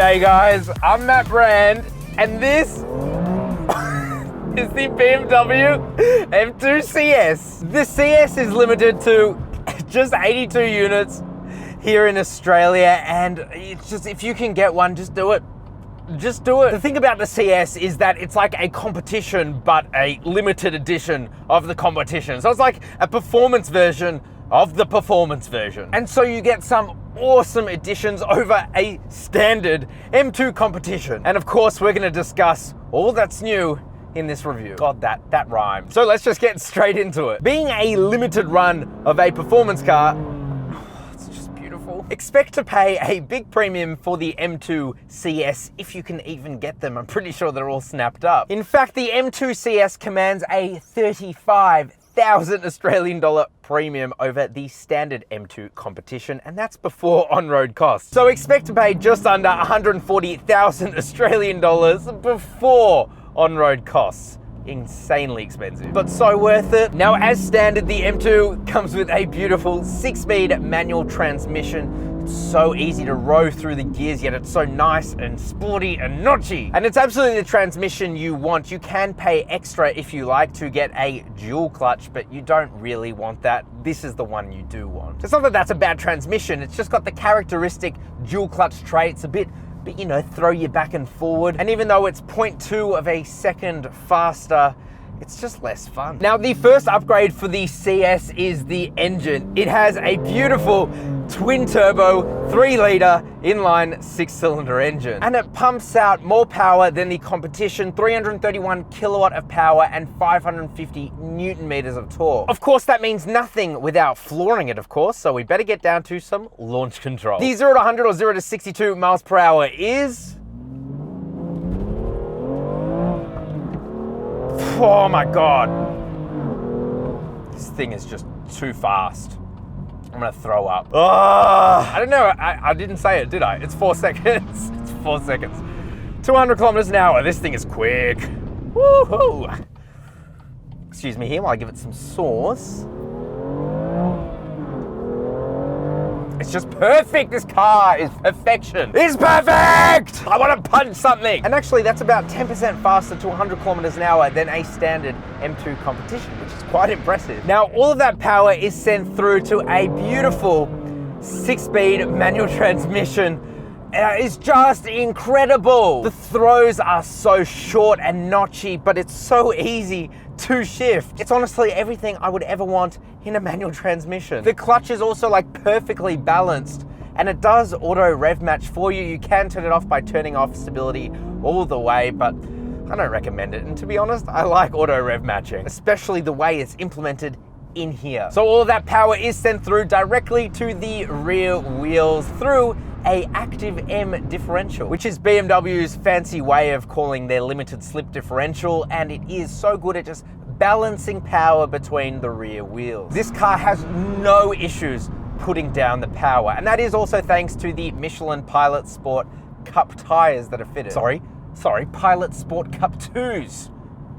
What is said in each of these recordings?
G'day guys, I'm Matt Brand, and this is the BMW M2 CS. The CS is limited to just 82 units here in Australia, and it's just, if you can get one, just do it. Just do it. The thing about the CS is that it's like a competition, but a limited edition of the competition. So it's like a performance version of the performance version. And so you get some awesome additions over a standard M2 competition. And of course, we're gonna discuss all that's new in this review. God, that rhymed. So let's just get straight into it. Being a limited run of a performance car, it's just beautiful. Expect to pay a big premium for the M2 CS if you can even get them. I'm pretty sure they're all snapped up. In fact, the M2 CS commands a 35,000 Australian dollar premium over the standard M2 competition, and that's before on-road costs. So expect to pay just under 140,000 Australian dollars before on-road costs. Insanely expensive, but so worth it. Now, as standard, the M2 comes with a beautiful 6-speed manual transmission. It's so easy to row through the gears, yet it's so nice and sporty and notchy. And it's absolutely the transmission you want. You can pay extra if you like to get a dual clutch, but you don't really want that. This is the one you do want. It's not that that's a bad transmission, it's just got the characteristic dual clutch traits, a bit, you know, throw you back and forward. And even though it's 0.2 of a second faster, it's just less fun. Now, the first upgrade for the CS is the engine. It has a beautiful twin turbo, 3-litre inline 6-cylinder engine. And it pumps out more power than the competition, 331 kilowatt of power and 550 Newton meters of torque. Of course, that means nothing without flooring it, of course, so we better get down to some launch control. The 0 to 100 or 0 to 62 miles per hour is... oh my God. This thing is just too fast. I'm gonna throw up. Oh, I don't know, I didn't say it, did I? It's 4 seconds. It's 4 seconds. 200 kilometers an hour. This thing is quick. Woohoo! Excuse me here while I give it some sauce. It's just perfect. This car is perfection. It's perfect! I want to punch something. And actually, that's about 10% faster to 100 kilometers an hour than a standard M2 competition, which is quite impressive. Now, all of that power is sent through to a beautiful 6-speed manual transmission. It's just incredible. The throws are so short and notchy, but it's so easy to shift. It's honestly everything I would ever want in a manual transmission. The clutch is also like perfectly balanced, and it does auto rev match for you. You can turn it off by turning off stability all the way, but I don't recommend it. And to be honest, I like auto rev matching, especially the way it's implemented in here. So all of that power is sent through directly to the rear wheels through a active M differential, which is BMW's fancy way of calling their limited slip differential, and it is so good at just balancing power between the rear wheels. This car has no issues putting down the power, and that is also thanks to the Michelin Pilot Sport Cup tires that are fitted. Sorry, Pilot Sport Cup 2s.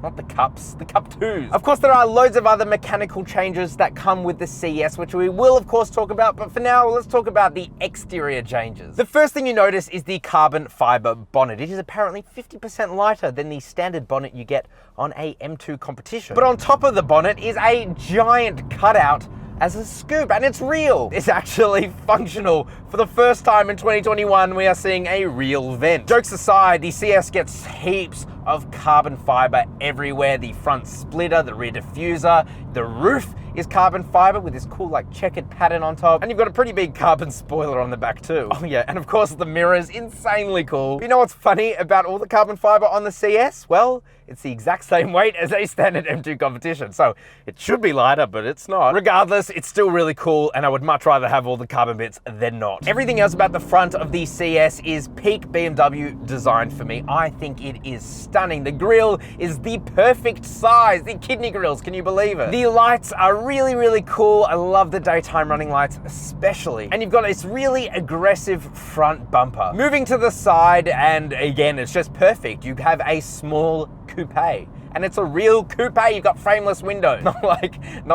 Not the Cups, the Cup 2s. Of course, there are loads of other mechanical changes that come with the CS, which we will of course talk about, but for now, let's talk about the exterior changes. The first thing you notice is the carbon fiber bonnet. It is apparently 50% lighter than the standard bonnet you get on a M2 competition. But on top of the bonnet is a giant cutout as a scoop, and it's real. It's actually functional. For the first time in 2021, we are seeing a real vent. Jokes aside, the CS gets heaps of carbon fiber everywhere. The front splitter, the rear diffuser, the roof is carbon fiber with this cool like checkered pattern on top. And you've got a pretty big carbon spoiler on the back too. Oh yeah, and of course the mirror's insanely cool. You know what's funny about all the carbon fiber on the CS? Well, it's the exact same weight as a standard M2 competition. So it should be lighter, but it's not. Regardless, it's still really cool, and I would much rather have all the carbon bits than not. Everything else about the front of the CS is peak BMW design for me. I think it is stunning. The grille is the perfect size. The kidney grills, can you believe it? The lights are really, really cool. I love the daytime running lights especially. And you've got this really aggressive front bumper. Moving to the side, and again, it's just perfect. You have a small coupe. And it's a real coupe. You've got frameless windows. Not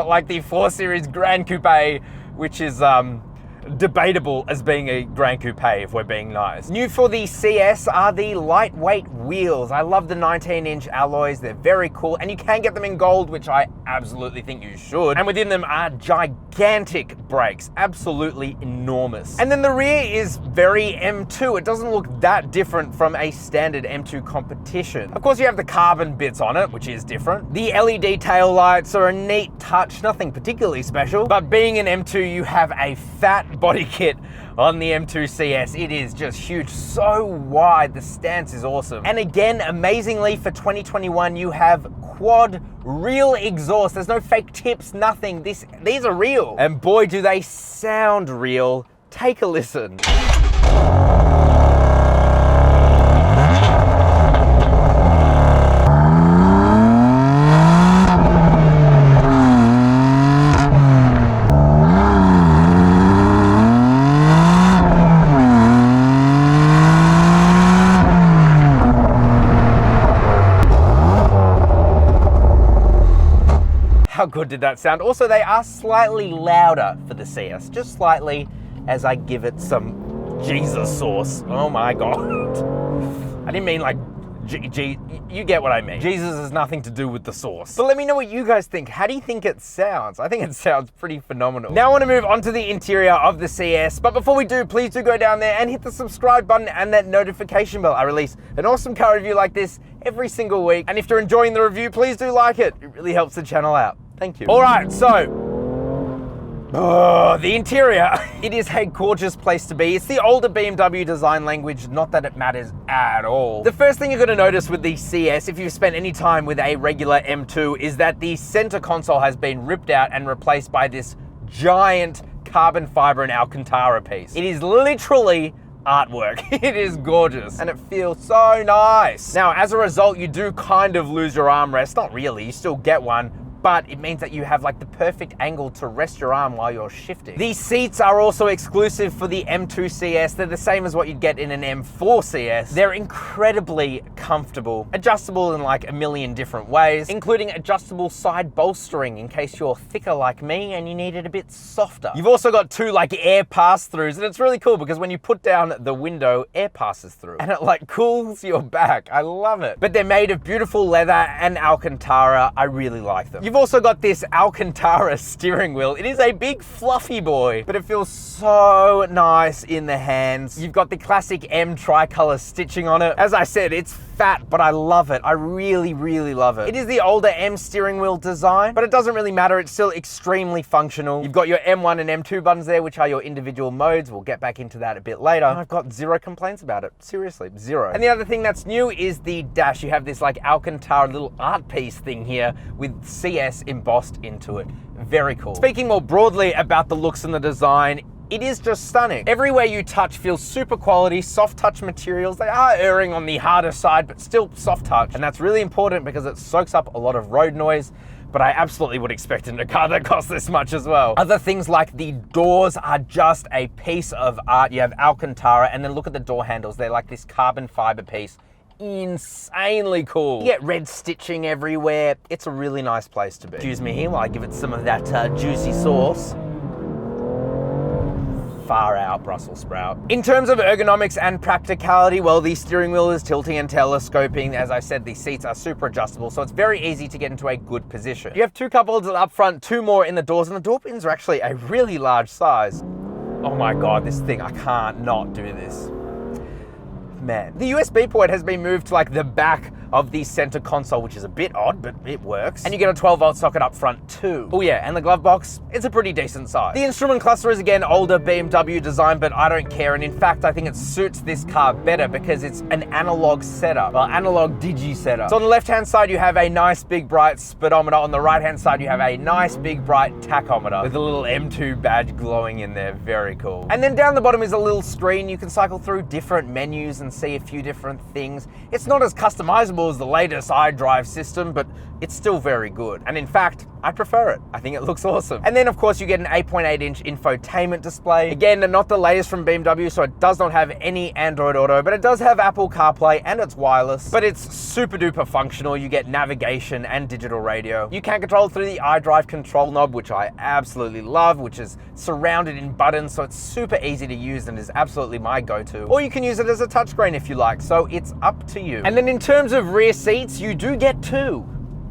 like the 4 Series Grand Coupe, which is debatable as being a Grand Coupe, if we're being nice. New for the CS are the lightweight wheels. I love the 19-inch alloys. They're very cool, and you can get them in gold, which I absolutely think you should. And within them are gigantic brakes, absolutely enormous. And then the rear is very M2. It doesn't look that different from a standard M2 competition. Of course, you have the carbon bits on it, which is different. The LED tail lights are a neat touch, nothing particularly special, but being an M2, you have a fat body kit on the M2 CS. It is just huge, so wide. The stance is awesome. And again, amazingly for 2021, you have quad real exhaust. There's no fake tips, nothing. These are real. And boy, do they sound real. Take a listen. How good did that sound? Also, they are slightly louder for the CS, just slightly, as I give it some Jesus sauce. Oh my God. I didn't mean like, you get what I mean. Jesus has nothing to do with the sauce. But let me know what you guys think. How do you think it sounds? I think it sounds pretty phenomenal. Now I want to move on to the interior of the CS. But before we do, please do go down there and hit the subscribe button and that notification bell. I release an awesome car review like this every single week. And if you're enjoying the review, please do like it. It really helps the channel out. Thank you. All right, so the interior. It is a gorgeous place to be. It's the older BMW design language, not that it matters at all. The first thing you're gonna notice with the CS, if you've spent any time with a regular M2, is that the center console has been ripped out and replaced by this giant carbon fiber and Alcantara piece. It is literally artwork. It is gorgeous and it feels so nice. Now, as a result, you do kind of lose your armrest. Not really, you still get one, but it means that you have like the perfect angle to rest your arm while you're shifting. These seats are also exclusive for the M2 CS. They're the same as what you'd get in an M4 CS. They're incredibly comfortable, adjustable in like a million different ways, including adjustable side bolstering in case you're thicker like me and you need it a bit softer. You've also got two like air pass-throughs, and it's really cool because when you put down the window, air passes through and it like cools your back. I love it. But they're made of beautiful leather and Alcantara. I really like them. You've also got this Alcantara steering wheel. It is a big fluffy boy, but it feels so nice in the hands. You've got the classic M tricolor stitching on it. As I said, it's fat, but I love it. I really, really love it. It is the older M steering wheel design, but it doesn't really matter. It's still extremely functional. You've got your M1 and M2 buttons there, which are your individual modes. We'll get back into that a bit later. I've got zero complaints about it. Seriously, zero. And the other thing that's new is the dash. You have this like Alcantara little art piece thing here with CS embossed into it. Very cool. Speaking more broadly about the looks and the design, it is just stunning. Everywhere you touch feels super quality, soft touch materials. They are erring on the harder side, but still soft touch. And that's really important because it soaks up a lot of road noise, but I absolutely would expect in a car that costs this much as well. Other things like the doors are just a piece of art. You have Alcantara, and then look at the door handles. They're like this carbon fiber piece. Insanely cool. You get red stitching everywhere. It's a really nice place to be. Excuse me here while I give it some of that juicy sauce. Far out Brussels sprout. In terms of ergonomics and practicality, well, the steering wheel is tilting and telescoping. As I said, the seats are super adjustable, so it's very easy to get into a good position. You have two cup holders up front, two more in the doors, and the door pins are actually a really large size. Oh my God, this thing, I can't not do this. Man. The USB port has been moved to like the back of the center console, which is a bit odd, but it works. And you get a 12-volt socket up front too. Oh yeah, and the glove box, it's a pretty decent size. The instrument cluster is again older BMW design, but I don't care. And in fact, I think it suits this car better because it's an analog setup, well, analog digi setup. So on the left-hand side, you have a nice big bright speedometer. On the right-hand side, you have a nice big bright tachometer with a little M2 badge glowing in there. Very cool. And then down the bottom is a little screen. You can cycle through different menus and see a few different things. It's not as customizable as the latest iDrive system, but it's still very good. And in fact, I prefer it. I think it looks awesome. And then of course you get an 8.8-inch infotainment display. Again, not the latest from BMW, so it does not have any Android Auto, but it does have Apple CarPlay and it's wireless, but it's super duper functional. You get navigation and digital radio. You can control it through the iDrive control knob, which I absolutely love, which is surrounded in buttons, so it's super easy to use and is absolutely my go-to. Or you can use it as a touchscreen if you like, so it's up to you. And then in terms of rear seats, you do get two.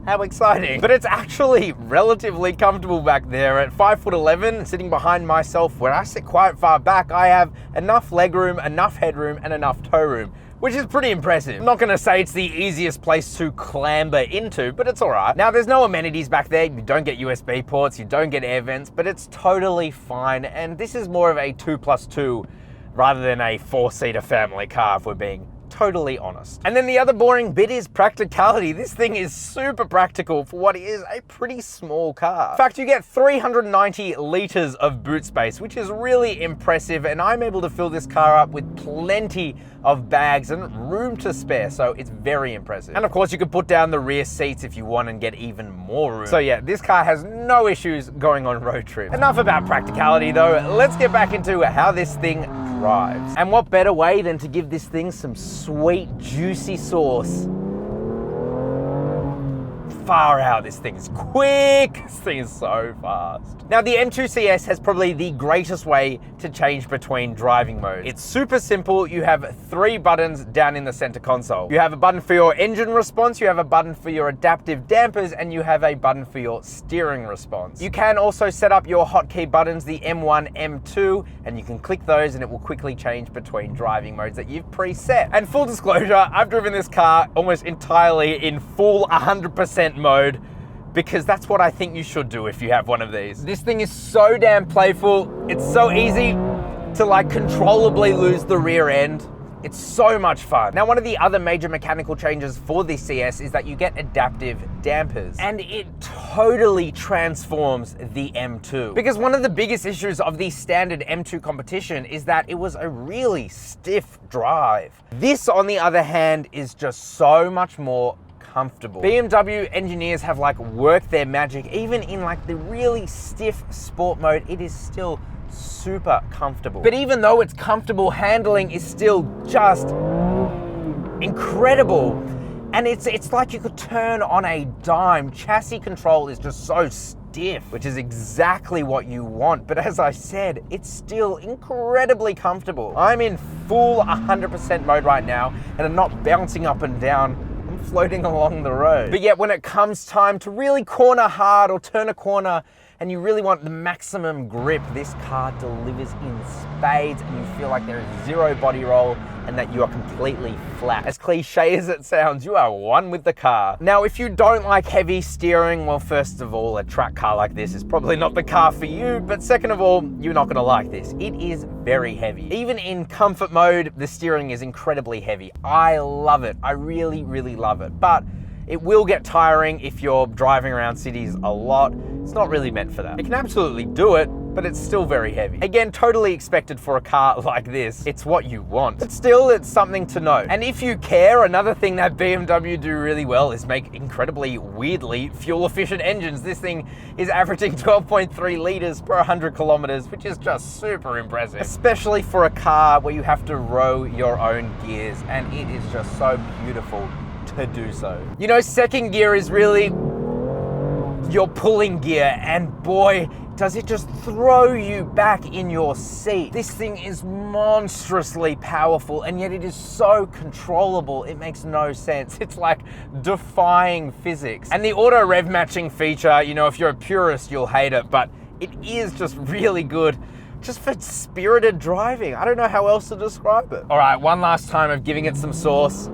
How exciting. But it's actually relatively comfortable back there. At 5'11", sitting behind myself, where I sit quite far back, I have enough legroom, enough headroom, and enough toe room, which is pretty impressive. I'm not gonna say it's the easiest place to clamber into, but it's all right. Now, there's no amenities back there. You don't get USB ports, you don't get air vents, but it's totally fine. And this is more of a 2+2 rather than a 4-seater family car, if we're being totally honest. And then the other boring bit is practicality. This thing is super practical for what is a pretty small car. In fact, you get 390 liters of boot space, which is really impressive, and I'm able to fill this car up with plenty of bags and room to spare, so it's very impressive. And of course, you can put down the rear seats if you want and get even more room. So yeah, this car has no issues going on road trips. Enough about practicality though, let's get back into how this thing drives. And what better way than to give this thing some sweet, juicy sauce. Far out, this thing is quick, this thing is so fast. Now the M2 CS has probably the greatest way to change between driving modes. It's super simple. You have 3 buttons down in the center console. You have a button for your engine response, you have a button for your adaptive dampers, and you have a button for your steering response. You can also set up your hotkey buttons, the M1, M2, and you can click those and it will quickly change between driving modes that you've preset. And full disclosure, I've driven this car almost entirely in full 100% mode, because that's what I think you should do if you have one of these. This thing is so damn playful. It's so easy to like controllably lose the rear end. It's so much fun. Now, one of the other major mechanical changes for this CS is that you get adaptive dampers, and it totally transforms the M2. Because one of the biggest issues of the standard M2 competition is that it was a really stiff drive. This, on the other hand, is just so much more comfortable. BMW engineers have like worked their magic. Even in like the really stiff sport mode, it is still super comfortable. But even though it's comfortable, handling is still just incredible. And it's like you could turn on a dime. Chassis control is just so stiff, which is exactly what you want. But as I said, it's still incredibly comfortable. I'm in full 100% mode right now, and I'm not bouncing up and down, floating along the road. But yet when it comes time to really corner hard or turn a corner and you really want the maximum grip, this car delivers in spades, and you feel like there is zero body roll and that you are completely flat. As cliche as it sounds, you are one with the car. Now, if you don't like heavy steering, well, first of all, a track car like this is probably not the car for you, but second of all, you're not gonna like this. It is very heavy. Even in comfort mode, the steering is incredibly heavy. I love it. I really, really love it. But it will get tiring if you're driving around cities a lot. It's not really meant for that. You can absolutely do it, but it's still very heavy. Again, totally expected for a car like this. It's what you want. But still, it's something to note. And if you care, another thing that BMW do really well is make incredibly weirdly fuel-efficient engines. This thing is averaging 12.3 liters per 100 kilometers, which is just super impressive. Especially for a car where you have to row your own gears, and it is just so beautiful to do so. You know, second gear is really your pulling gear, and boy, does it just throw you back in your seat. This thing is monstrously powerful, and yet it is so controllable, it makes no sense. It's like defying physics. And the auto rev matching feature, you know, if you're a purist, you'll hate it, but it is just really good just for spirited driving. I don't know how else to describe it. All right, one last time of giving it some sauce.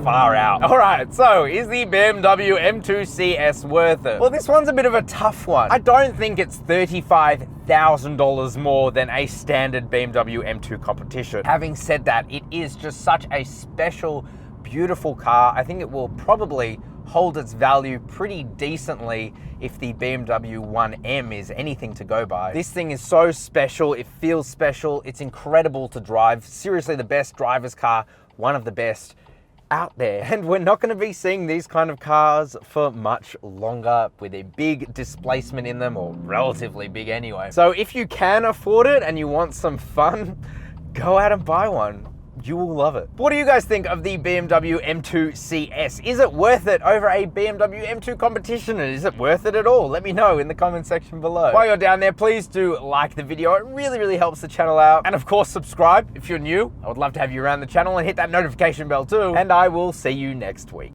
Far out. All right, so is the BMW M2 CS worth it? Well, this one's a bit of a tough one. I don't think it's $35,000 more than a standard BMW M2 competition. Having said that, it is just such a special, beautiful car. I think it will probably hold its value pretty decently if the BMW 1M is anything to go by. This thing is so special, it feels special, it's incredible to drive. Seriously, the best driver's car, one of the best out there. And we're not going to be seeing these kind of cars for much longer with a big displacement in them, or relatively big anyway. So if you can afford it and you want some fun, go out and buy one. You will love it. What do you guys think of the BMW M2 CS? Is it worth it over a BMW M2 competition? And is it worth it at all? Let me know in the comment section below. While you're down there, please do like the video. It really, really helps the channel out. And of course, subscribe if you're new. I would love to have you around the channel, and hit that notification bell too. And I will see you next week.